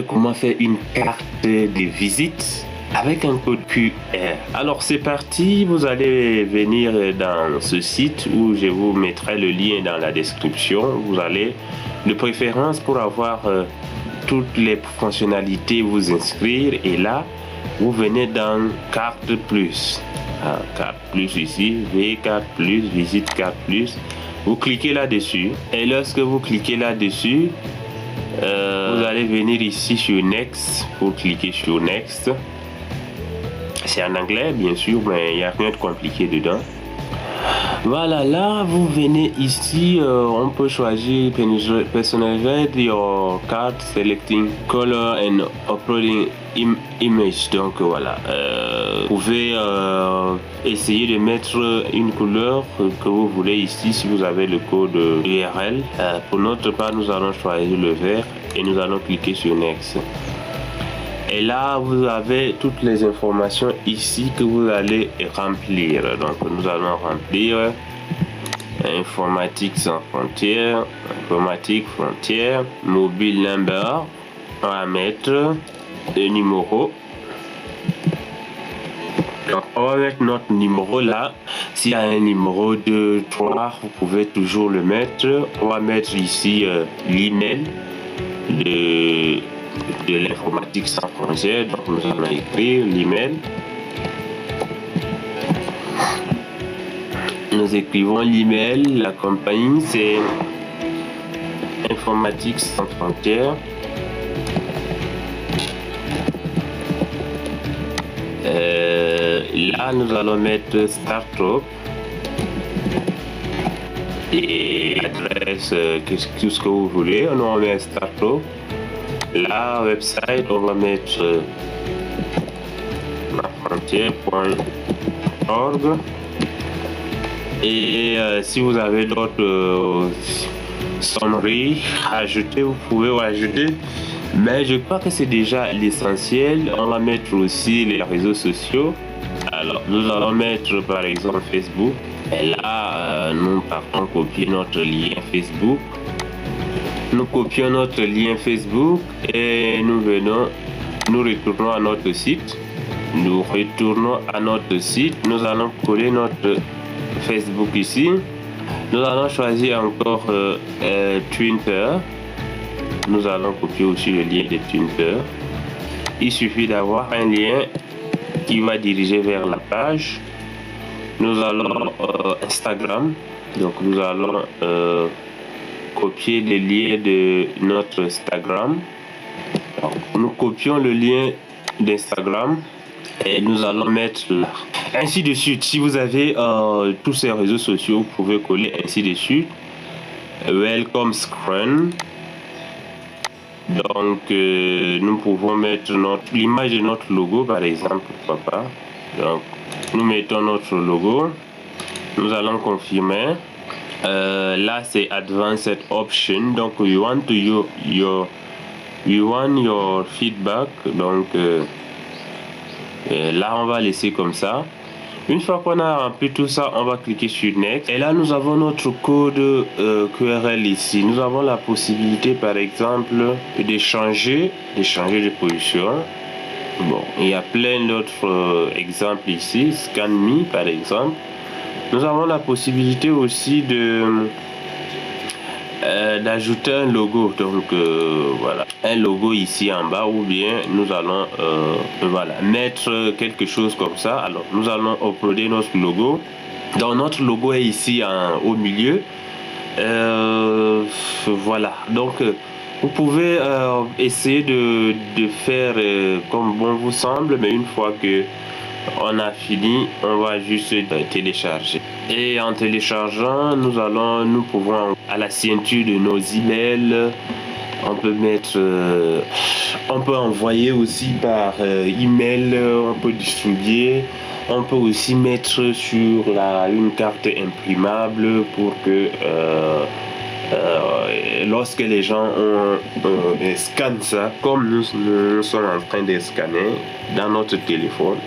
comment faire une carte de visite avec un code QR. Alors c'est parti, vous allez venir dans ce site où je vous mettrai le lien dans la description. Vous allez de préférence pour avoir toutes les fonctionnalités vous inscrire et là vous venez dans carte plus. Carte plus ici, V4 plus, visite carte plus. Vous cliquez là-dessus et lorsque vous cliquez là-dessus, vous allez venir ici sur Next pour cliquer sur Next. C'est en anglais bien sûr, mais il n'y a rien de compliqué dedans. Voilà, là vous venez ici, on peut choisir personalize your card, selecting color and uploading image. Donc voilà, vous pouvez essayer de mettre une couleur que vous voulez ici si vous avez le code URL. Pour notre part, nous allons choisir le vert et nous allons cliquer sur Next. Et là, vous avez toutes les informations ici que vous allez remplir. Donc, nous allons remplir informatique sans frontières, informatique frontière, mobile number. On va mettre le numéro. Donc, on va mettre notre numéro là. S'il y a un numéro 2, 3, vous pouvez toujours le mettre. On va mettre ici l'email de l'informatique sans frontières. Donc nous allons écrire l'email. Nous écrivons l'email. La compagnie c'est informatique sans frontières. Là nous allons mettre startup et adresse, tout ce que vous voulez. On met startup. La website, on va mettre lafrontière.org et si vous avez d'autres sonneries à ajouter, vous pouvez ajouter, mais je crois que c'est déjà l'essentiel. On va mettre aussi les réseaux sociaux. Alors nous allons mettre par exemple Facebook et là nous partons copier notre lien Facebook. Nous copions notre lien Facebook et nous retournons à notre site. Nous retournons à notre site. Nous allons coller notre Facebook ici. Nous allons choisir encore Twitter. Nous allons copier aussi le lien de Twitter. Il suffit d'avoir un lien qui va diriger vers la page. Nous allons Instagram. Donc nous allons copier le lien de notre Instagram. Donc, nous copions le lien d'Instagram et nous allons mettre là. Ainsi de suite. Si vous avez tous ces réseaux sociaux, vous pouvez coller ainsi de suite. Welcome screen. Donc nous pouvons mettre l'image de notre logo par exemple, pourquoi pas. Donc nous mettons notre logo. Nous allons confirmer. Là c'est advanced option, donc we want your feedback. Donc là on va laisser comme ça. Une fois qu'on a rempli tout ça, on va cliquer sur Next. Et là nous avons notre code QRL ici. Nous avons la possibilité par exemple de changer de position. Bon, il y a plein d'autres exemples ici. Scan Me par exemple. Nous avons la possibilité aussi d'ajouter un logo. Donc voilà, un logo ici en bas, ou bien nous allons mettre quelque chose comme ça. Alors nous allons uploader notre logo. Donc notre logo est ici au milieu. Voilà, donc vous pouvez essayer de faire comme bon vous semble, mais une fois que on a fini, on va juste télécharger. Et en téléchargeant, nous pouvons à la ceinture de nos emails, on peut mettre, on peut envoyer aussi par email, on peut distribuer, on peut aussi mettre sur une carte imprimable pour que lorsque les gens scannent ça, comme nous sommes en train de scanner dans notre téléphone,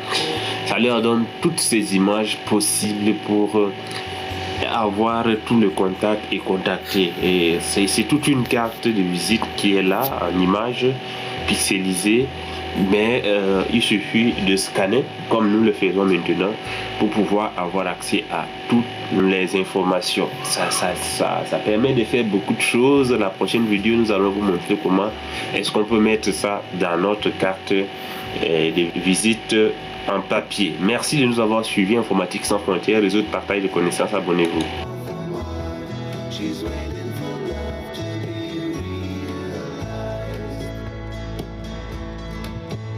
ça leur donne toutes ces images possibles pour avoir tout le contact et contacter. Et c'est toute une carte de visite qui est là en image. pixelisé, mais il suffit de scanner comme nous le faisons maintenant pour pouvoir avoir accès à toutes les informations. Ça permet de faire beaucoup de choses. La prochaine vidéo, nous allons vous montrer comment est-ce qu'on peut mettre ça dans notre carte de visite en papier. Merci de nous avoir suivis. Informatique sans frontières, réseau de partage de connaissances. Abonnez-vous.